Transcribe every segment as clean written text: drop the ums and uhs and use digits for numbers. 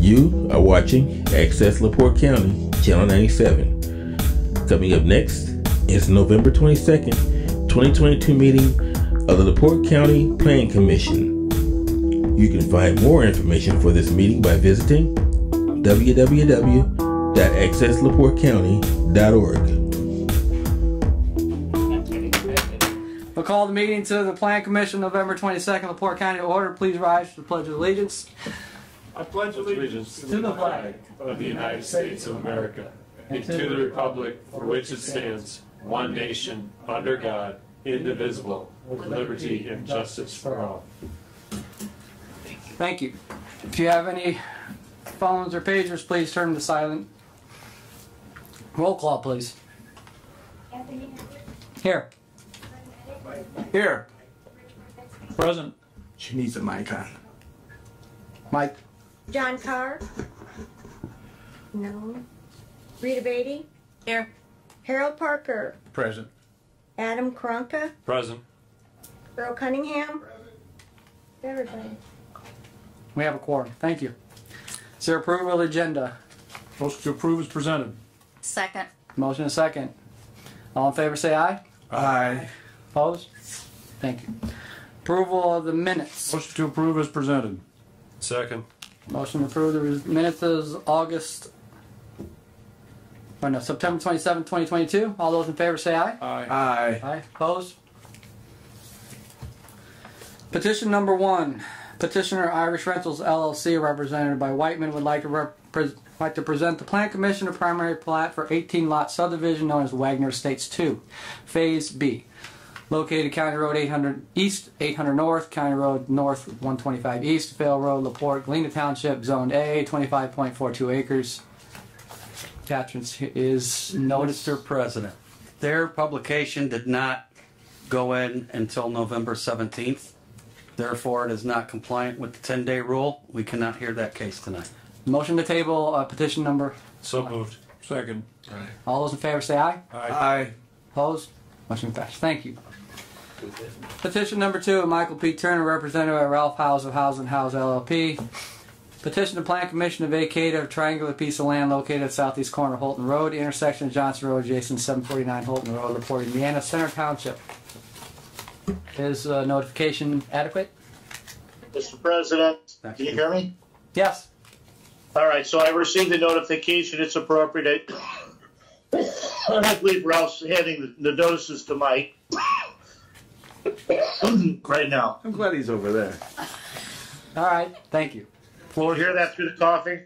You are watching Access LaPorte County, Channel 97. Coming up next is November 22nd, 2022 meeting of the LaPorte County Planning Commission. You can find more information for this meeting by visiting www.accesslaportecounty.org. We'll call the meeting to the Plan Commission November 22nd, LaPorte County to order. Please rise for the Pledge of Allegiance. I pledge allegiance to the flag of the United States of America and to the republic for which it stands, one nation, under God, indivisible, with liberty and justice for all. Thank you. If you have any phones or pagers, please turn them to silent. Roll call, please. Here. Here. Present. She needs a mic on. Mike. John Carr? No. Rita Beatty? Here. Harold Parker? Present. Adam Karanka? Present. Earl Cunningham? Everybody. We have a quorum. Thank you. Is there approval of the agenda? Motion to approve is presented. Second. Motion and second. All in favor say aye. Aye. Opposed? Thank you. Approval of the minutes. Motion to approve is presented. Second. Motion to approve the minutes is September 27, 2022. All those in favor say aye. Aye. Aye. Aye. Opposed? Petition number 1. Petitioner Irish Rentals LLC, represented by Whiteman, would like to present the Plan Commission a primary plat for 18-lot subdivision known as Wagner Estates 2, Phase B. Located County Road 800 East, 800 North, County Road North 125 East, Vale Road, LaPorte, Galena Township, Zone A, 25.42 acres. Attachments is notice. Mr. President, their publication did not go in until November 17th. Therefore, it is not compliant with the 10-day rule. We cannot hear that case tonight. Motion to table petition number. So moved. Second. All those in favor say aye. Aye. Opposed? Motion passed. Thank you. Petition number 2, Michael P. Turner, represented by Ralph Howes of Howes & Howes LLP. Petition the Plan Commission to vacate a triangular piece of land located at southeast corner of Holton Road, intersection of Johnson Road, adjacent 749 Holton Road, LaPorte, Indiana, Center Township. Is notification adequate? Mr. President, can you hear me? Yes. All right, so I received the notification. It's appropriate. I believe Ralph's handing the notices to Mike right now. I'm glad he's over there. All right. Thank you. You hear that through the coughing?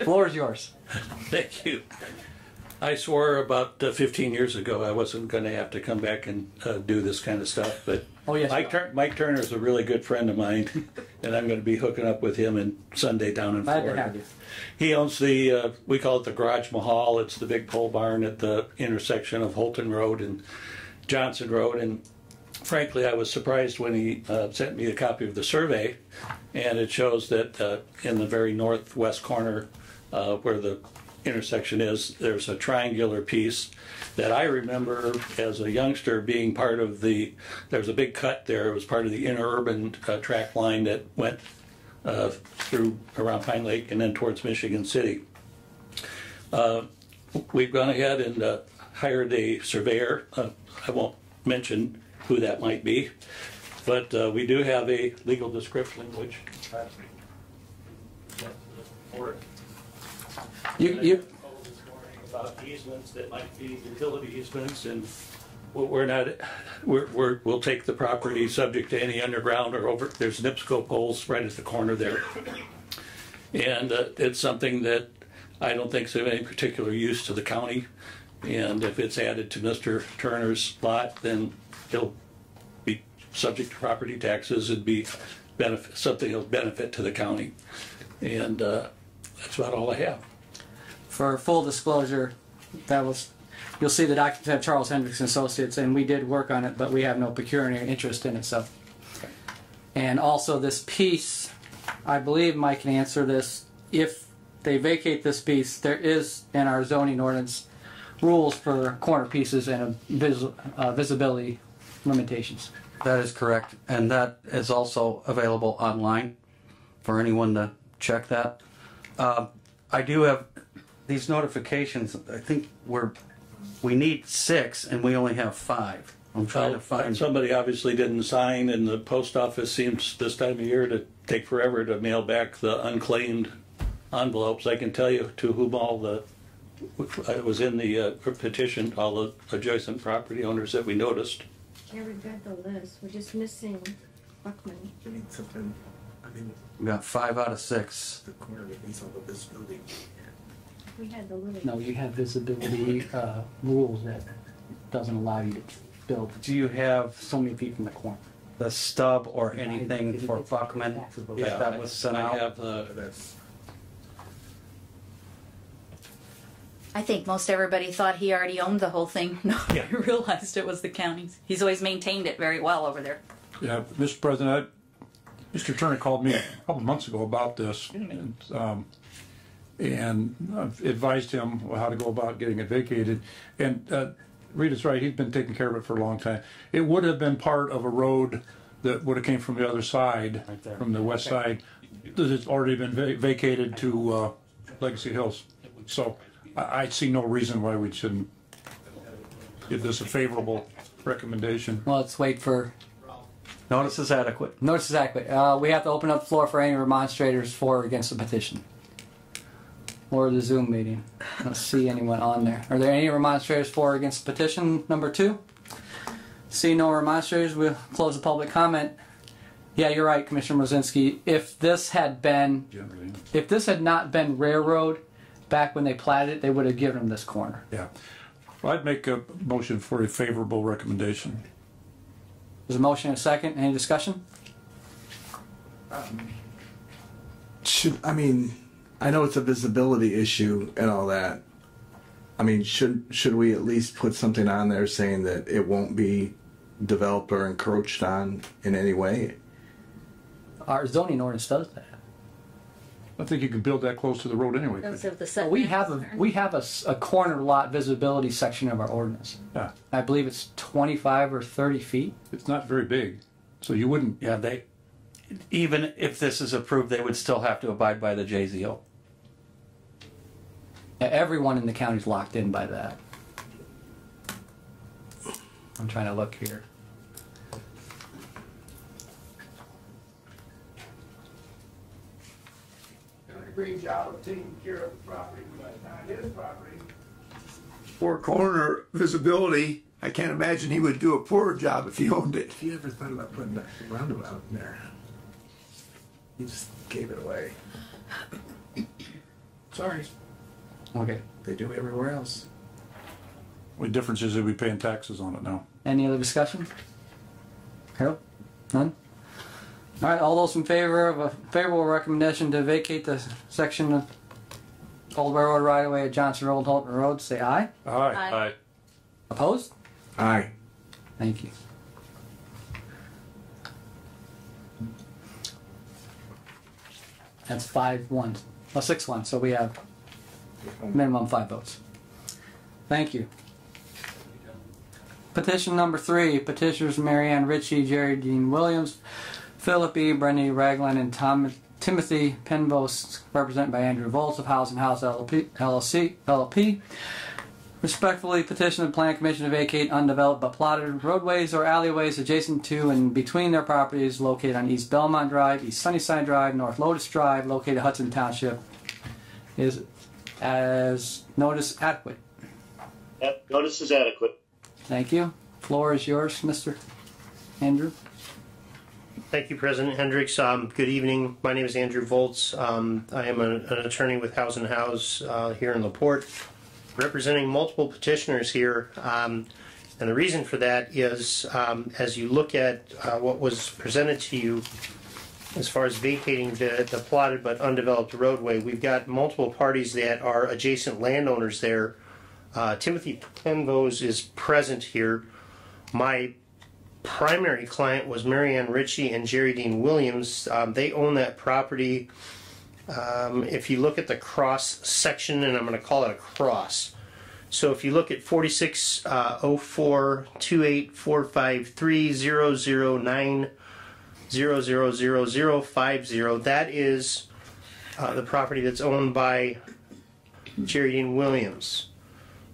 Floor is yours. Thank you. I swore about 15 years ago I wasn't going to have to come back and do this kind of stuff, but Oh, yes. Mike Turner is a really good friend of mine, and I'm going to be hooking up with him in Sunday down in Glad Florida. to have you. He owns the, we call it the Garage Mahal. It's the big pole barn at the intersection of Holton Road and Johnson Road, and frankly, I was surprised when he sent me a copy of the survey, and it shows that in the very northwest corner where the intersection is, there's a triangular piece that I remember as a youngster being part of there's a big cut there. It was part of the interurban track line that went through around Pine Lake and then towards Michigan City. We've gone ahead and hired a surveyor. I won't mention who that might be, but we do have a legal description which You about easements that might be utility easements, and we'll take the property subject to any underground or over. There's NIPSCO poles right at the corner there, and it's something that I don't think is of any particular use to the county. And if it's added to Mr. Turner's lot, then it'll be subject to property taxes and be something that'll benefit to the county. And that's about all I have. For full disclosure, you'll see the documents have Charles Hendricks and Associates, and we did work on it, but we have no pecuniary interest in it. So, and also this piece, I believe Mike can answer this. If they vacate this piece, there is in our zoning ordinance rules for corner pieces and visibility limitations. That is correct, and that is also available online. for anyone to check that. I do have these notifications. I think we need 6 and we only have 5. I'm trying to find. Somebody obviously didn't sign, and the post office seems this time of year to take forever to mail back the unclaimed envelopes. I can tell you to whom it was in the petition, all the adjacent property owners that we noticed. Yeah, we've got the list. We're just missing Buckman. We need something. I mean, We got 5 out of 6. the corner that needs all of this building. We had the little. No, you have visibility rules that doesn't allow you to build Do you have so many feet from the corner. the stub or anything for Buckman that was sent I out? have the. That's I think most everybody thought he already owned the whole thing. Nobody realized it was the county's. He's always maintained it very well over there. Yeah, Mr. President, Mr. Turner called me a couple of months ago about this, and advised him how to go about getting it vacated. And Rita's right, he's been taking care of it for a long time. It would have been part of a road that would have came from the other side, from the west side, that has already been vacated to Legacy Hills. So I see no reason why we shouldn't give this a favorable recommendation. Well, let's wait for. Notice is adequate. Notice is adequate. We have to open up the floor for any remonstrators for or against the petition. Or the Zoom meeting. I don't see anyone on there. Are there any remonstrators for or against petition number 2? See no remonstrators, we'll close the public comment. Yeah, you're right, Commissioner Mozinski. If this had not been railroad back when they platted it, they would have given them this corner. Yeah. Well, I'd make a motion for a favorable recommendation. There's a motion and a second. Any discussion? I know it's a visibility issue and all that. I mean, should we at least put something on there saying that it won't be developed or encroached on in any way? Our zoning ordinance does that. I think you can build that close to the road anyway. Those of the setbacks. We have a corner lot visibility section of our ordinance. Yeah, I believe it's 25 or 30 feet. it's not very big, so you wouldn't. Yeah, even if this is approved, they would still have to abide by the JZO. Everyone in the county's locked in by that. I'm trying to look here. Great job of taking care of the property, but not his property. For corner visibility, I can't imagine he would do a poor job if he owned it. If you ever thought about putting that roundabout in there, you just gave it away. Sorry. Okay. They do everywhere else. The difference is that we're paying taxes on it now. Any other discussion? Harold? None? All right, all those in favor of a favorable recommendation to vacate the section of Old Railroad right-of-way at Johnson Road, Holton Road, say aye. Aye. Aye. Opposed? Aye. Thank you. That's 5-1. Well, 6-1, so we have minimum 5 votes. Thank you. Petition number 3, petitioners Marianne Ritchie, Jerry Dean Williams, Philip E. Brenny Ragland, and Timothy Penvos, represented by Andrew Volz of House and House LLP. Respectfully petition the Plan Commission to vacate undeveloped but plotted roadways or alleyways adjacent to and between their properties located on East Belmont Drive, East Sunnyside Drive, North Lotus Drive, located in Hudson Township. Is as notice adequate? Yep, notice is adequate. Thank you. Floor is yours, Mr. Andrew. Thank you, President Hendricks. Good evening. My name is Andrew Volz. I am an attorney with House and House here in LaPorte, representing multiple petitioners here. And the reason for that is, as you look at what was presented to you as far as vacating the plotted but undeveloped roadway, we've got multiple parties that are adjacent landowners there. Timothy Penvos is present here. My primary client was Marianne Ritchie and Jerry Dean Williams. They own that property. If you look at the cross section, and I'm going to call it a cross. So if you look at 460428453009 000050. That is the property that's owned by Jerry Dean Williams.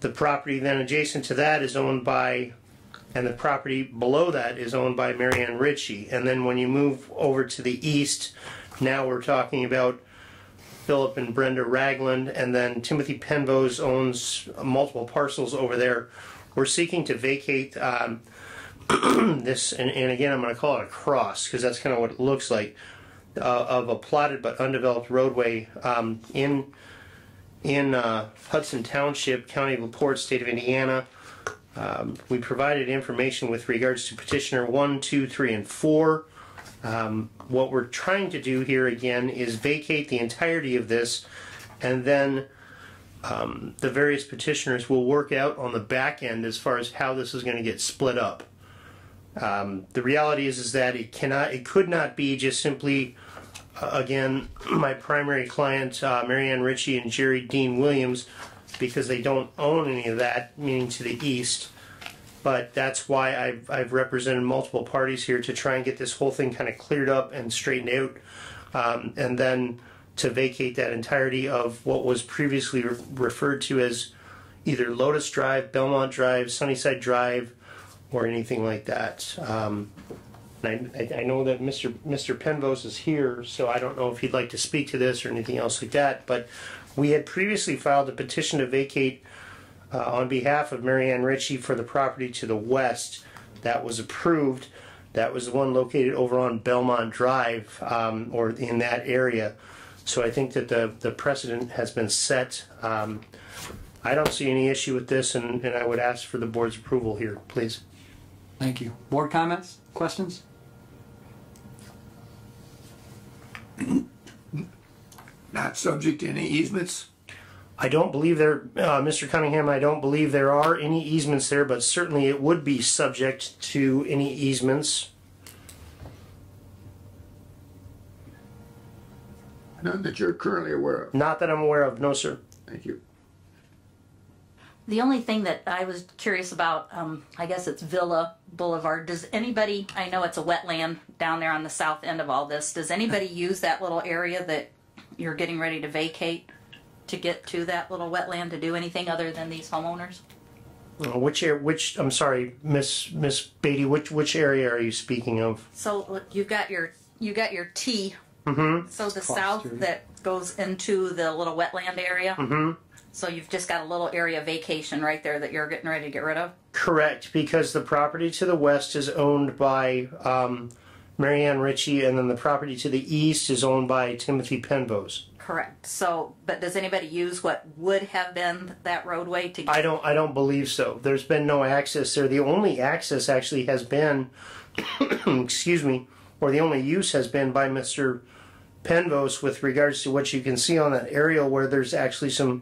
The property then adjacent to that is owned by, and the property below that is owned by Marianne Ritchie. And then when you move over to the east, now we're talking about Philip and Brenda Ragland, and then Timothy Penvose owns multiple parcels over there. We're seeking to vacate this, and again, I'm going to call it a cross because that's kind of what it looks like, of a plotted but undeveloped roadway in Hudson Township, County of LaPorte, State of Indiana. We provided information with regards to petitioner 1, 2, 3, and 4. What we're trying to do here again is vacate the entirety of this, and then the various petitioners will work out on the back end as far as how this is going to get split up. The reality is that it could not be just simply, again, my primary client, Marianne Ritchie and Jerry Dean Williams, because they don't own any of that, meaning to the east. But that's why I've represented multiple parties here to try and get this whole thing kind of cleared up and straightened out, and then to vacate that entirety of what was previously referred to as either Lotus Drive, Belmont Drive, Sunnyside Drive, or anything like that. And I know that Mr. Penvose is here, so I don't know if he'd like to speak to this or anything else like that, but we had previously filed a petition to vacate on behalf of Marianne Ritchie for the property to the west. That was approved. That was the one located over on Belmont Drive, or in that area. So I think that the precedent has been set. I don't see any issue with this, and I would ask for the board's approval here, please. Thank you. Board comments? Questions? Not subject to any easements? I don't believe there, Mr. Cunningham, I don't believe there are any easements there, but certainly it would be subject to any easements. None that you're currently aware of? Not that I'm aware of, no, sir. Thank you. The only thing that I was curious about, I guess it's Villa Boulevard. Does anybody, I know it's a wetland down there on the south end of all this, does anybody use that little area that you're getting ready to vacate to get to that little wetland to do anything other than these homeowners? I'm sorry, Miss Beatty, which area are you speaking of? So look, you've got your T. Mm-hmm. So the south that goes into the little wetland area. Mm-hmm. So you've just got a little area vacation right there that you're getting ready to get rid of? Correct, because the property to the west is owned by Marianne Ritchie, and then the property to the east is owned by Timothy Penvose. Correct. So, but does anybody use what would have been that roadway to get? I don't believe so. There's been no access there. The only access actually has been, excuse me, or the only use has been by Mr. Penvose with regards to what you can see on that aerial where there's actually some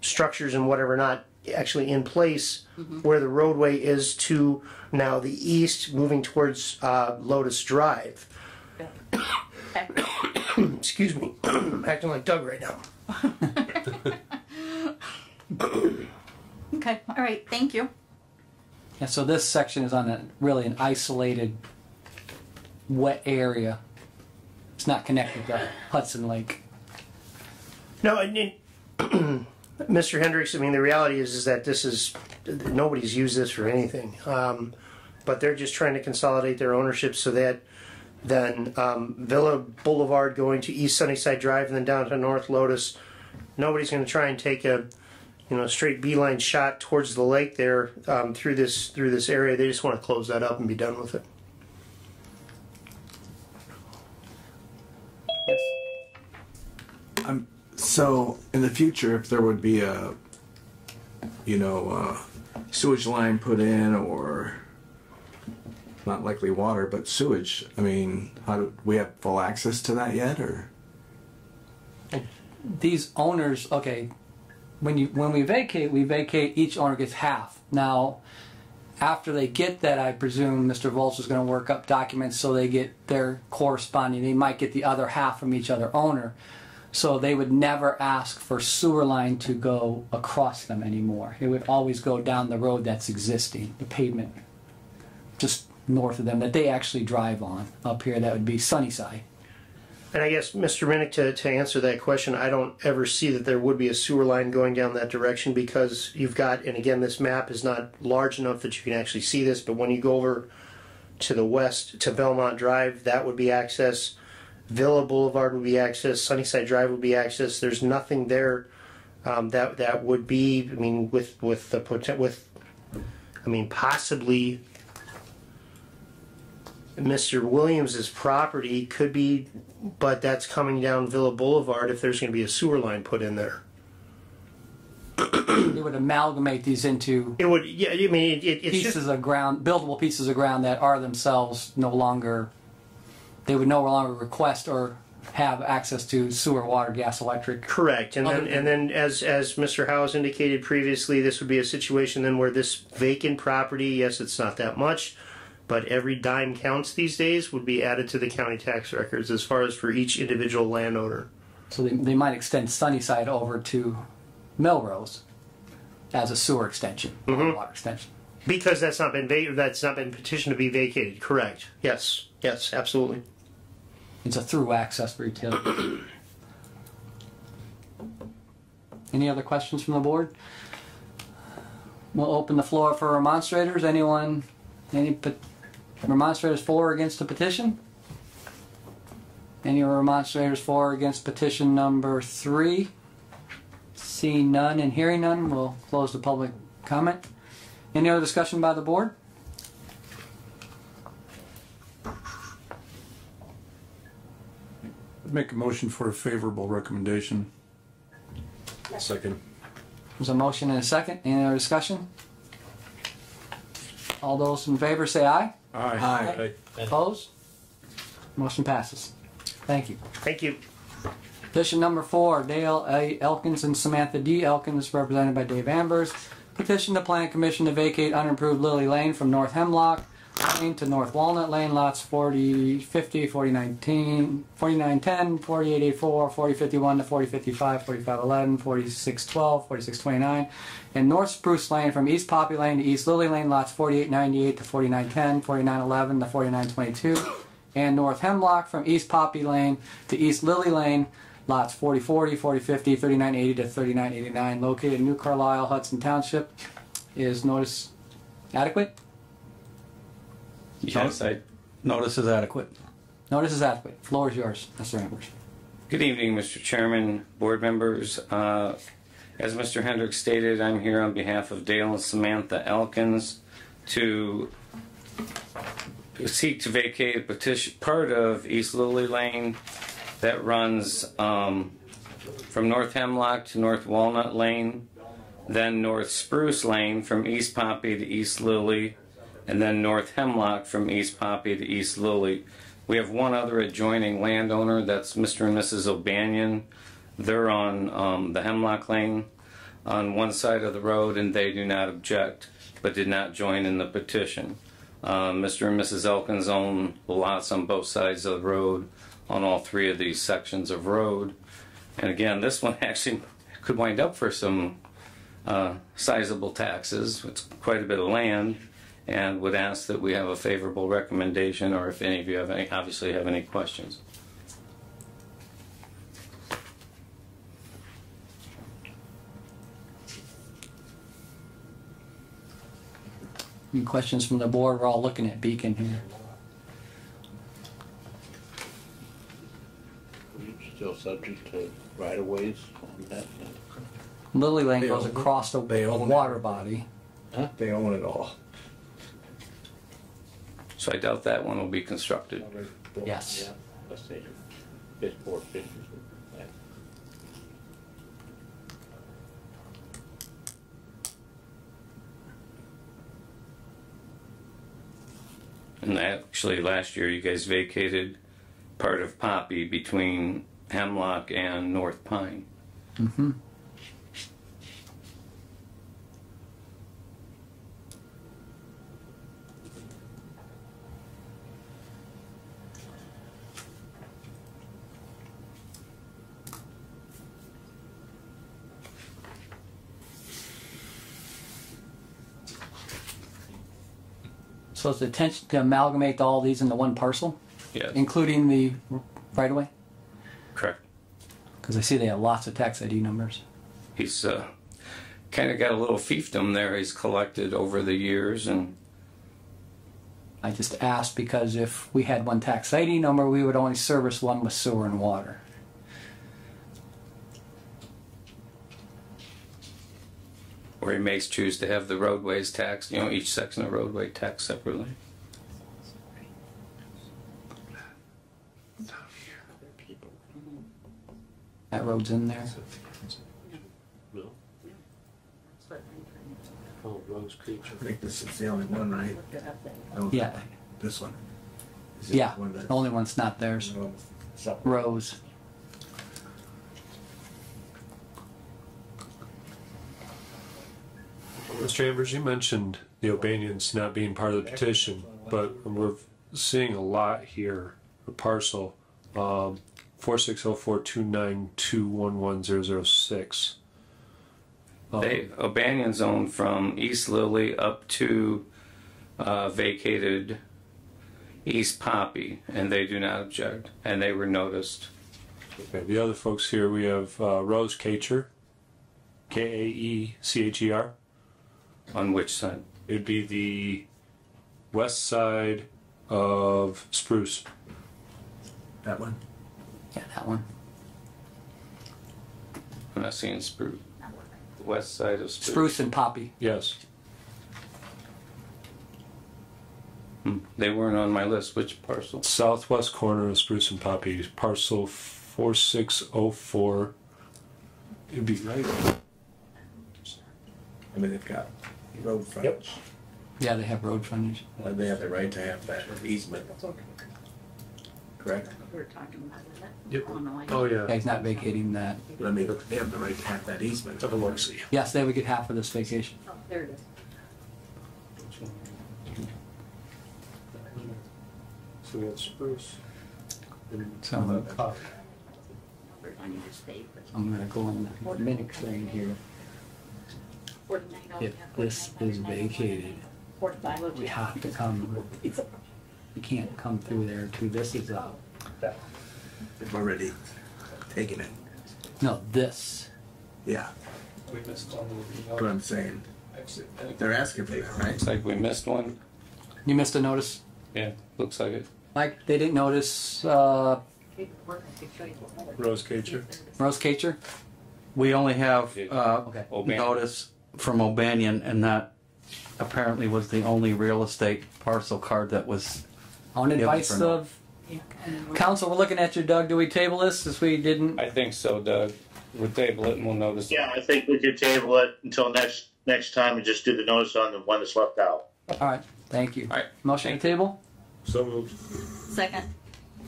structures and whatever not actually in place, where the roadway is to now the east moving towards Lotus Drive. Excuse me, I'm acting like Doug right now. Okay, all right, thank you. Yeah, so this section is on really an isolated wet area. It's not connected to Hudson Lake. No, Mr. Hendricks, I mean, the reality is that this is, nobody's used this for anything. But they're just trying to consolidate their ownership so that then Villa Boulevard going to East Sunnyside Drive and then down to North Lotus, nobody's going to try and take a straight beeline shot towards the lake there through this area. They just want to close that up and be done with it. So in the future, if there would be a, sewage line put in, or not likely water, but sewage, I mean, how do we have full access to that yet, or? These owners, okay, when we vacate, each owner gets half. Now, after they get that, I presume Mr. Volz is going to work up documents so they get their corresponding. They might get the other half from each other owner. So they would never ask for sewer line to go across them anymore. It would always go down the road that's existing, the pavement. Just north of them that they actually drive on. Up here, that would be Sunnyside. And I guess, Mr. Minnick, to answer that question, I don't ever see that there would be a sewer line going down that direction because you've got, and again, this map is not large enough that you can actually see this, but when you go over to the west, to Belmont Drive, that would be access. Villa Boulevard would be access. Sunnyside Drive would be access. There's nothing there that would be, I mean, possibly Mr. Williams's property could be, but that's coming down Villa Boulevard if there's going to be a sewer line put in there. They would amalgamate these into It would, yeah, I mean, it's pieces just, of ground, buildable pieces of ground that are themselves no longer, they would no longer request or have access to sewer, water, gas, electric. correct. And then as Mr. Howes indicated previously, this would be a situation then where this vacant property, yes, it's not that much, but every dime counts these days, would be added to the county tax records as far as for each individual landowner. So they might extend Sunnyside over to Melrose as a sewer extension, or water extension. Because that's not been petitioned to be vacated. Correct. Yes. Yes. Absolutely. It's a through access retail. Any other questions from the board? We'll open the floor for remonstrators. Anyone? Any remonstrators for or against the petition? Any remonstrators for or against petition number 3? Seeing none and hearing none, we'll close the public comment. Any other discussion by the board? I'd make a motion for a favorable recommendation. Second. There's a motion and a second. Any other discussion? All those in favor say aye. Aye. Opposed? Motion passes. Thank you. Thank you. Petition number 4, Dale A. Elkins and Samantha D. Elkins, represented by Dave Ambers. Petition the Plan Commission to vacate unimproved Lily Lane from North Hemlock Lane to North Walnut Lane, lots 4050, 4019, 4910, 4884, 4051 to 4055, 4511, 4612, 4629, and North Spruce Lane from East Poppy Lane to East Lily Lane, lots 4898 to 4910, 4911 to 4922, and North Hemlock from East Poppy Lane to East Lily Lane, lots 4040, 4050, 3980 to 3989, located in New Carlisle, Hudson Township. Is notice adequate? Yes, notice is adequate. Notice is adequate. Floor is yours, Mr. Ambers. Good evening, Mr. Chairman, board members. As Mr. Hendricks stated, I'm here on behalf of Dale and Samantha Elkins to seek to vacate a petition part of East Lily Lane that runs from North Hemlock to North Walnut Lane, then North Spruce Lane from East Poppy to East Lily, and then North Hemlock from East Poppy to East Lily. We have one other adjoining landowner, that's Mr. and Mrs. O'Banion. They're on the Hemlock Lane on one side of the road, and they do not object, but did not join in the petition. Mr. and Mrs. Elkins own lots on both sides of the road on all 3 of these sections of road. And again, this one actually could wind up for some sizable taxes. It's quite a bit of land, and would ask that we have a favorable recommendation, or if any of you have any, obviously have any questions. Any questions from the board? We're all looking at Beacon here. Still subject to right-of-ways on that? Lily Lane They goes own- across a they own water it. body. Huh? They own it all. So I doubt that one will be constructed. Yes. Yeah, let's say it's 450. And actually, last year you guys vacated part of Poppy between Hemlock and North Pine. Mm-hmm. So is the intention to amalgamate all these into one parcel? Yes. Including the right of way? Correct. Because I see they have lots of tax ID numbers. He's kind of got a little fiefdom there he's collected over the years, and I just asked because if we had one tax ID number, we would only service one with sewer and water. or he may choose to have the roadways taxed, you know, each section of roadway taxed separately. That road's in there. Oh, Rose Creek. I think this is the only one, right? Yeah. This one. Yeah, the only one's not theirs. Rose. Mr. Chambers, you mentioned the O'Banians not being part of the petition, but we're seeing a lot here. A parcel, 460429211006. O'Banion's owned from East Lily up to vacated East Poppy, and they do not object, and they were noticed. Okay, the other folks here, we have Rose Kacher, Kaecher. On which side? It'd be the west side of Spruce. That one? Yeah, that one. I'm not seeing Spruce. The west side of Spruce. Spruce and Poppy. Yes. They weren't on my list. Which parcel? Southwest corner of Spruce and Poppy, parcel 4604. It'd be right. I mean, they've got road frontage. Yeah, they have road frontage. They have the right to have that easement. Correct? We were talking about that. Yep. Oh, Oh, yeah. Yeah, he's not vacating that. But I mean, they have the right to have that easement. Have a look, see. Yes, they would get half of this vacation. Oh, there it is. So we got Spruce. So I need to stay. I'm gonna go in the minute train here. If this is vacated, we have to come, we can't come through there too. This is They've already taken it. no, this. Yeah. We missed one. That's what I'm saying. They're asking for that, right? Looks like we missed one. You missed a notice? Yeah, looks like it. Mike, they didn't notice, Rose Kacher. Rose Kacher? We only have Okay. notice from O'Banion, and that apparently was the only real estate parcel card that was. On given advice for- of council, we're looking at you, Doug. Do we table this since we didn't? I think so, Doug. We'll table it and we'll notice. Yeah, I think we could table it until next time and just do the notice on the one that's left out. All right, thank you. All right. Motion to table? So moved. Second.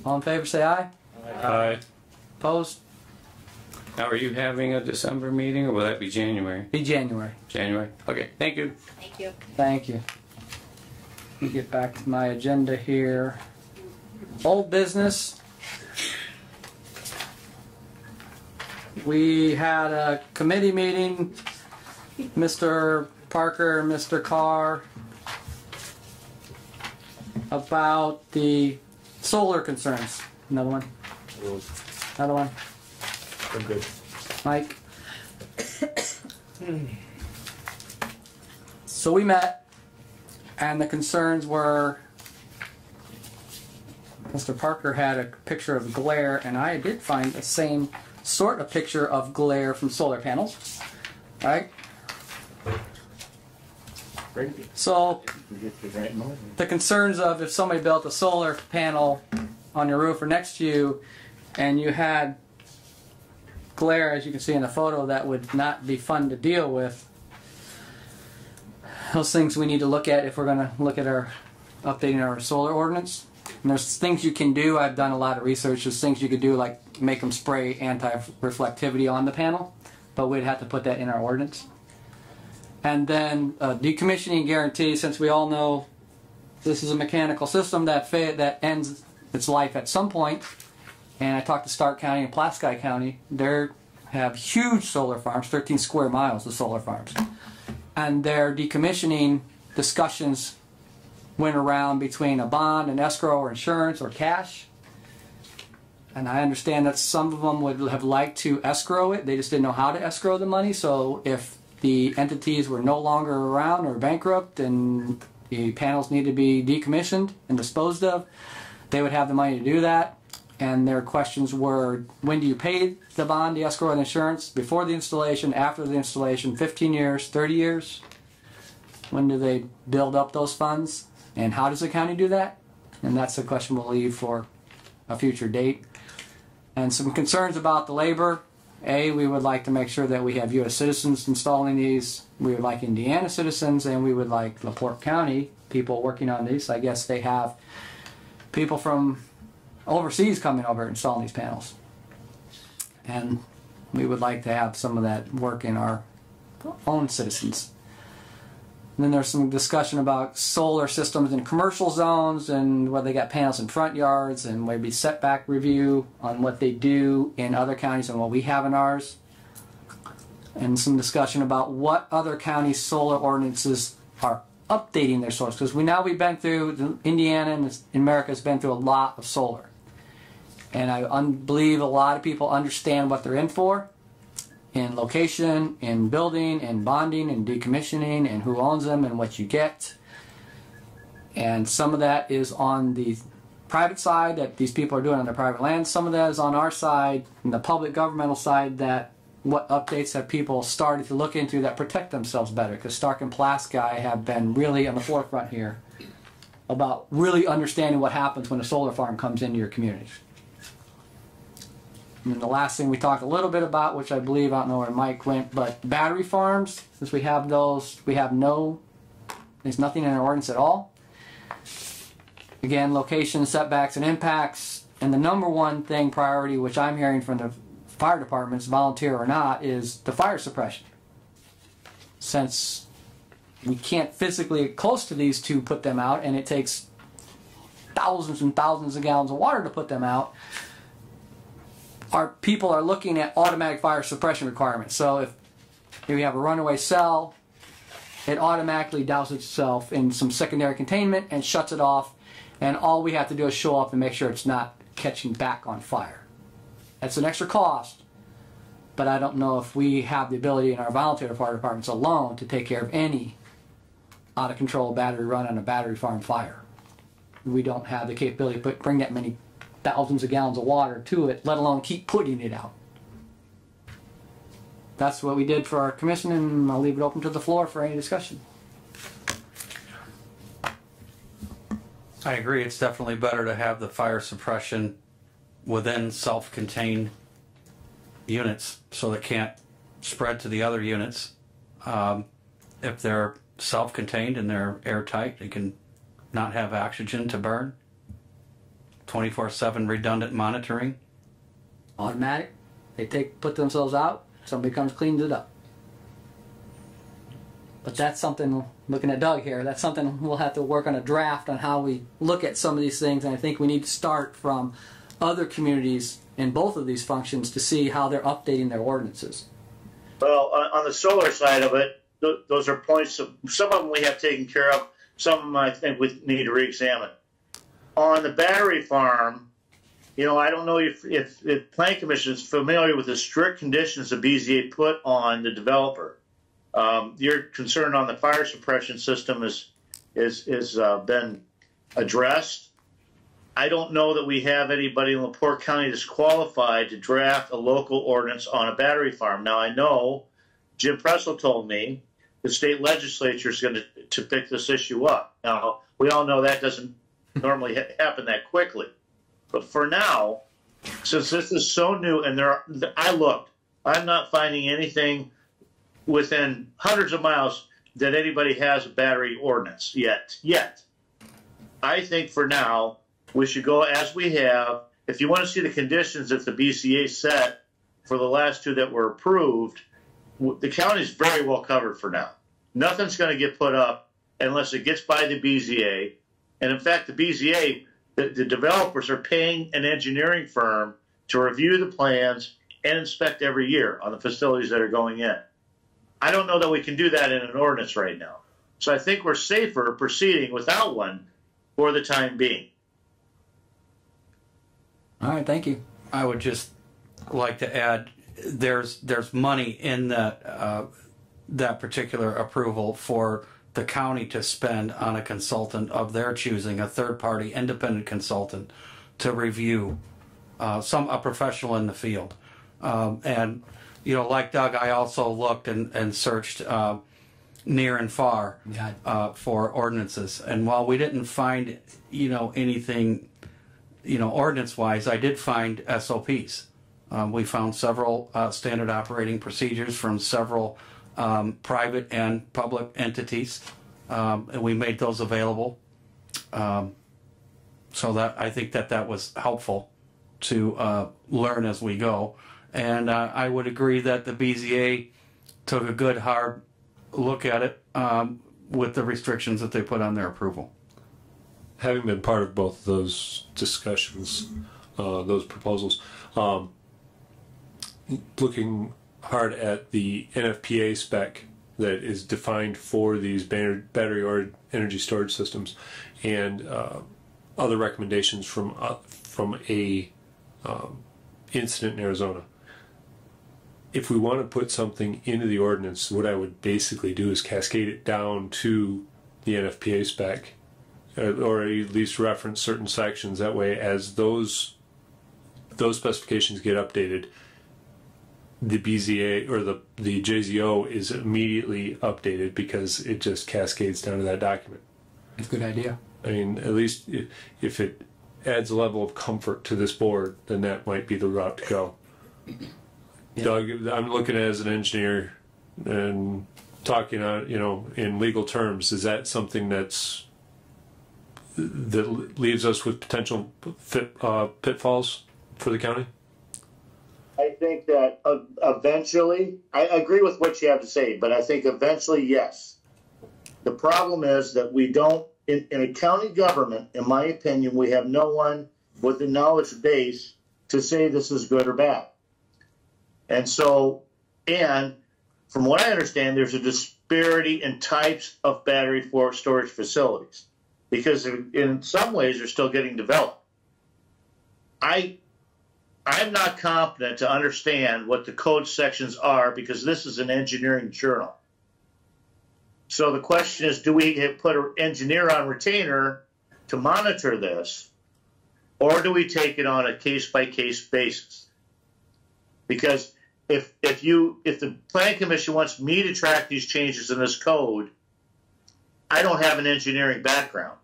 All in favor, say aye. Aye. Opposed? Now, are you having a December meeting or will that be January? Be January. January. Okay, thank you. Thank you. Thank you. Let me get back to my agenda here. Old business. We had a committee meeting. Mr. Parker, Mr. Carr, about the solar concerns. Another one. Another one. I'm good. Mike. So we met, and the concerns were Mr. Parker had a picture of glare, and I did find the same sort of picture of glare from solar panels. Right? So the concerns of if somebody built a solar panel on your roof or next to you, and you had glare, as you can see in the photo, that would not be fun to deal with. Those things we need to look at if we're going to look at our updating our solar ordinance. And there's things you can do. I've done a lot of research. There's things you could do, like make them spray anti-reflectivity on the panel, but we'd have to put that in our ordinance. And then decommissioning guarantee, since we all know this is a mechanical system that ends its life at some point. And I talked to Stark County and Pulaski County. They have huge solar farms, 13 square miles of solar farms. And their decommissioning discussions went around between a bond, an escrow, or insurance, or cash. And I understand that some of them would have liked to escrow it. They just didn't know how to escrow the money. So if the entities were no longer around or bankrupt and the panels need to be decommissioned and disposed of, they would have the money to do that. And their questions were, when do you pay the bond, the escrow, and insurance? Before the installation, after the installation, 15 years, 30 years? When do they build up those funds? And how does the county do that? And that's a question we'll leave for a future date. And some concerns about the labor. A, we would like to make sure that we have U.S. citizens installing these. We would like Indiana citizens, and we would like LaPorte County people working on these. I guess they have people from overseas coming over installing these panels. And we would like to have some of that work in our own citizens. And then there's some discussion about solar systems in commercial zones and whether they got panels in front yards, and maybe setback review on what they do in other counties and what we have in ours. And some discussion about what other counties' solar ordinances are updating their solar. Because we've been through, Indiana and America has been through a lot of solar. And I believe a lot of people understand what they're in for. In location, in building, in bonding, and decommissioning, and who owns them, and what you get. And some of that is on the private side that these people are doing on their private land. Some of that is on our side, in the public governmental side, that what updates have people started to look into that protect themselves better. Because Stark and Plasky have been really on the forefront here about really understanding what happens when a solar farm comes into your communities. And the last thing we talked a little bit about, which I believe, I don't know where Mike went, but battery farms, since we have those, there's nothing in our ordinance at all. Again, location, setbacks, and impacts. And the number one thing, priority, which I'm hearing from the fire departments, volunteer or not, is the fire suppression. Since we can't physically get close to these to put them out, and it takes thousands and thousands of gallons of water to put them out, our people are looking at automatic fire suppression requirements. So if you have a runaway cell, it automatically douses itself in some secondary containment and shuts it off, and all we have to do is show up and make sure it's not catching back on fire. That's an extra cost, but I don't know if we have the ability in our volunteer fire departments alone to take care of any out of control battery run on a battery farm fire. We don't have the capability to bring that many thousands of gallons of water to it, let alone keep putting it out. That's what we did for our commission, and I'll leave it open to the floor for any discussion. I agree. It's definitely better to have the fire suppression within self-contained units so they can't spread to the other units. If they're self-contained and they're airtight, they can not have oxygen to burn. 24/7 redundant monitoring. Automatic. They put themselves out, somebody comes, cleans it up. But that's something, looking at Doug here, that's something we'll have to work on a draft on how we look at some of these things, and I think we need to start from other communities in both of these functions to see how they're updating their ordinances. Well, on the solar side of it, those are points, some of them we have taken care of, some of them I think we need to re-examine. On the battery farm, I don't know if Plan Commission is familiar with the strict conditions the BZA put on the developer. Your concern on the fire suppression system is been addressed. I don't know that we have anybody in LaPorte County that's qualified to draft a local ordinance on a battery farm. Now, I know Jim Pressel told me the state legislature is going to pick this issue up. Now, we all know that doesn't normally happen that quickly. But for now, since this is so new, and I looked, I'm not finding anything within hundreds of miles that anybody has a battery ordinance yet. I think for now, we should go as we have. If you want to see the conditions that the BCA set for the last two that were approved, the county is very well covered for now. Nothing's going to get put up unless it gets by the BZA. And in fact, the BZA, the developers are paying an engineering firm to review the plans and inspect every year on the facilities that are going in. I don't know that we can do that in an ordinance right now. So I think we're safer proceeding without one for the time being. All right, thank you. I would just like to add, there's money in that particular approval for the county to spend on a consultant of their choosing, a third-party independent consultant to review a professional in the field. And, you know, like Doug, I also looked and searched near and far for ordinances. And while we didn't find, you know, anything, you know, ordinance-wise, I did find SOPs. We found several standard operating procedures from several private and public entities, and we made those available. So that I think that was helpful to learn as we go. And I would agree that the BZA took a good hard look at it with the restrictions that they put on their approval. Having been part of both of those discussions, those proposals, looking hard at the NFPA spec that is defined for these battery or energy storage systems, and other recommendations from a incident in Arizona. If we want to put something into the ordinance, what I would basically do is cascade it down to the NFPA spec, or at least reference certain sections. That way, as those specifications get updated, the BZA or the JZO is immediately updated because it just cascades down to that document. That's a good idea. I mean, at least if it adds a level of comfort to this board, then that might be the route to go. Yeah. Doug, I'm looking at it as an engineer and talking on, you know, in legal terms. Is that something that leaves us with potential pitfalls for the county? I think that eventually, I agree with what you have to say, but I think eventually, yes. The problem is that we don't, in a county government, in my opinion, we have no one with the knowledge base to say this is good or bad. And so, and from what I understand, there's a disparity in types of battery storage facilities because in some ways they're still getting developed. I'm not competent to understand what the code sections are because this is an engineering journal. So the question is, do we put an engineer on retainer to monitor this, or do we take it on a case-by-case basis? Because if the Planning Commission wants me to track these changes in this code, I don't have an engineering background.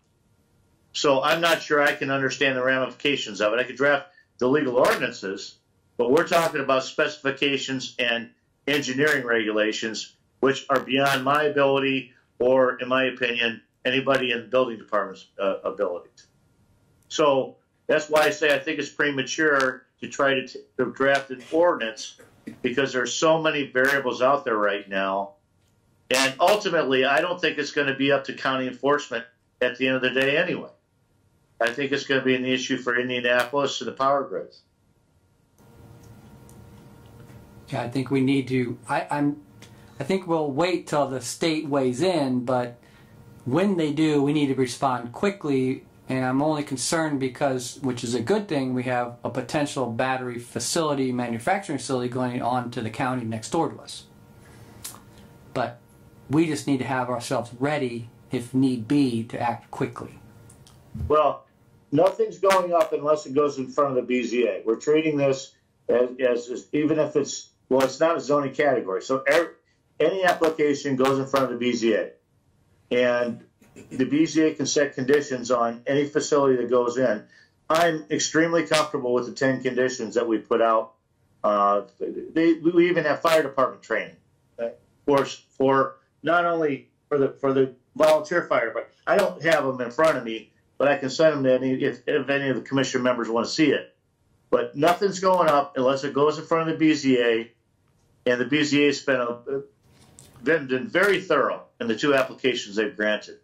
So I'm not sure I can understand the ramifications of it. I could draft the legal ordinances, but we're talking about specifications and engineering regulations, which are beyond my ability or, in my opinion, anybody in the building department's abilities. So that's why I say I think it's premature to try to draft an ordinance because there's so many variables out there right now. And ultimately, I don't think it's going to be up to county enforcement at the end of the day anyway. I think it's going to be an issue for Indianapolis and the power grids. Yeah, I think we need to. I think we'll wait till the state weighs in, but when they do, we need to respond quickly. And I'm only concerned because, which is a good thing, we have a potential battery facility, manufacturing facility going on to the county next door to us. But we just need to have ourselves ready, if need be, to act quickly. Well, nothing's going up unless it goes in front of the BZA. We're treating this as even if it's, well, it's not a zoning category. So any application goes in front of the BZA. And the BZA can set conditions on any facility that goes in. I'm extremely comfortable with the 10 conditions that we put out. We even have fire department training for not only for the volunteer fire, but I don't have them in front of me, but I can send them to any if any of the commission members want to see it. But nothing's going up unless it goes in front of the BZA, and the BZA has been very thorough in the 2 applications they've granted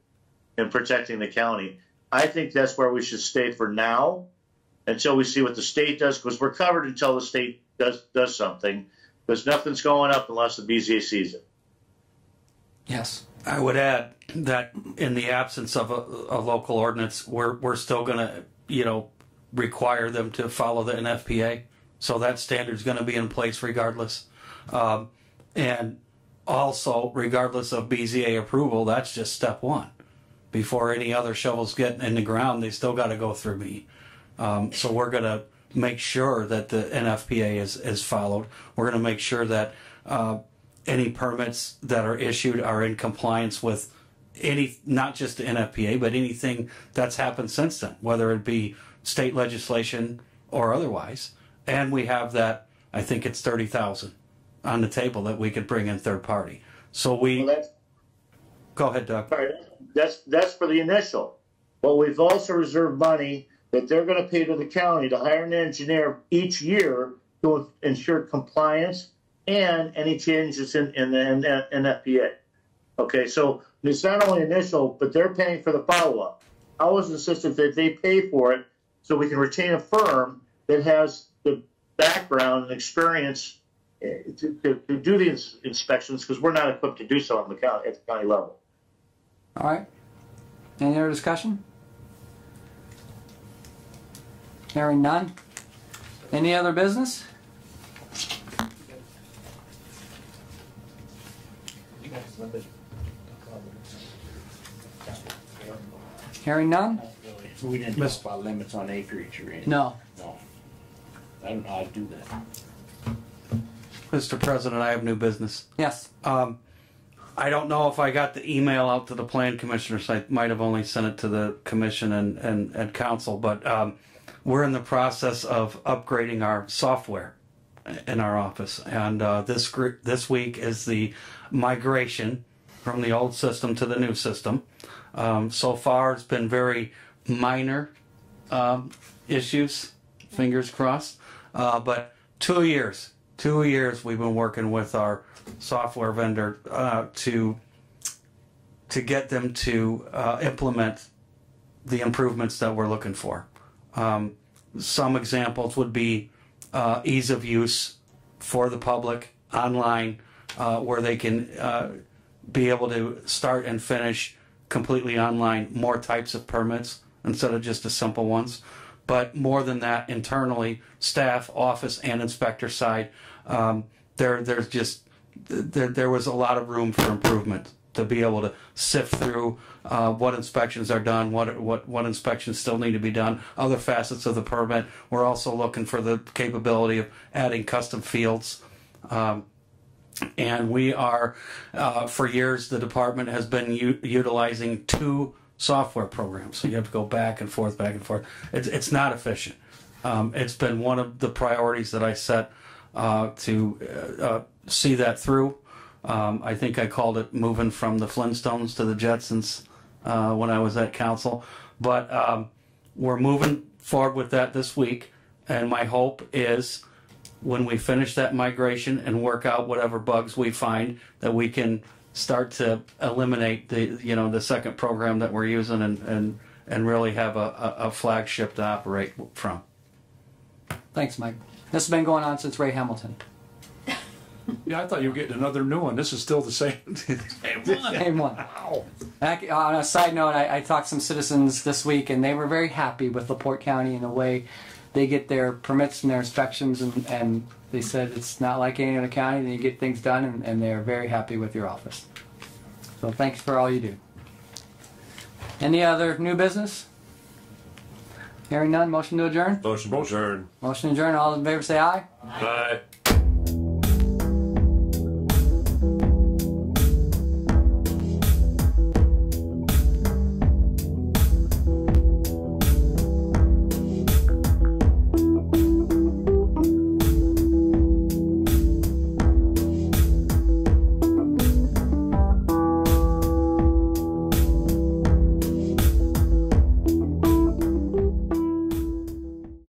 in protecting the county. I think that's where we should stay for now until we see what the state does, because we're covered until the state does something, because nothing's going up unless the BZA sees it. Yes, I would add that in the absence of a local ordinance, we're still going to, require them to follow the NFPA. So that standard's going to be in place regardless. And also, regardless of BZA approval, that's just step one. Before any other shovels get in the ground, they still got to go through me. So we're going to make sure that the NFPA is followed. We're going to make sure that any permits that are issued are in compliance with not just the NFPA, but anything that's happened since then, whether it be state legislation or otherwise. And we have that, I think it's 30,000 on the table that we could bring in third party. So go ahead, Doug. All right, that's for the initial. But we've also reserved money that they're going to pay to the county to hire an engineer each year to ensure compliance and any changes in the NFPA. Okay, so it's not only initial, but they're paying for the follow-up. I was insistent that they pay for it so we can retain a firm that has the background and experience to do the inspections, because we're not equipped to do so at the county level. All right. Any other discussion? Hearing none. Any other business? Hearing none? We didn't talk about limits on acreage or anything. No. No. I don't know how to do that. Mr. President, I have new business. Yes. I don't know if I got the email out to the plan commissioners. I might have only sent it to the commission and council, but we're in the process of upgrading our software in our office. And this week is the migration from the old system to the new system. So far, it's been very minor issues, fingers crossed. But 2 years we've been working with our software vendor to get them to implement the improvements that we're looking for. Some examples would be ease of use for the public online, where they can be able to start and finish completely online more types of permits instead of just the simple ones. But more than that, internally, staff, office, and inspector side, there was a lot of room for improvement to be able to sift through what inspections are done, what inspections still need to be done, other facets of the permit. We're also looking for the capability of adding custom fields. And we are, for years, the department has been utilizing 2 software programs. So you have to go back and forth. It's not efficient. It's been one of the priorities that I set to see that through. I think I called it moving from the Flintstones to the Jetsons when I was at council. But we're moving forward with that this week. And my hope is when we finish that migration and work out whatever bugs we find, that we can start to eliminate the second program that we're using and really have a flagship to operate from. Thanks, Mike. This has been going on since Ray Hamilton. Yeah, I thought you were getting another new one. This is still the same. Same one. Wow. On a side note, I talked to some citizens this week, and they were very happy with LaPorte County in the way they get their permits and their inspections, and they said it's not like any other county, and you get things done, and they're very happy with your office. So thanks for all you do. Any other new business? Hearing none, motion to adjourn? Motion to adjourn. Motion to adjourn, all in favor say aye. Aye.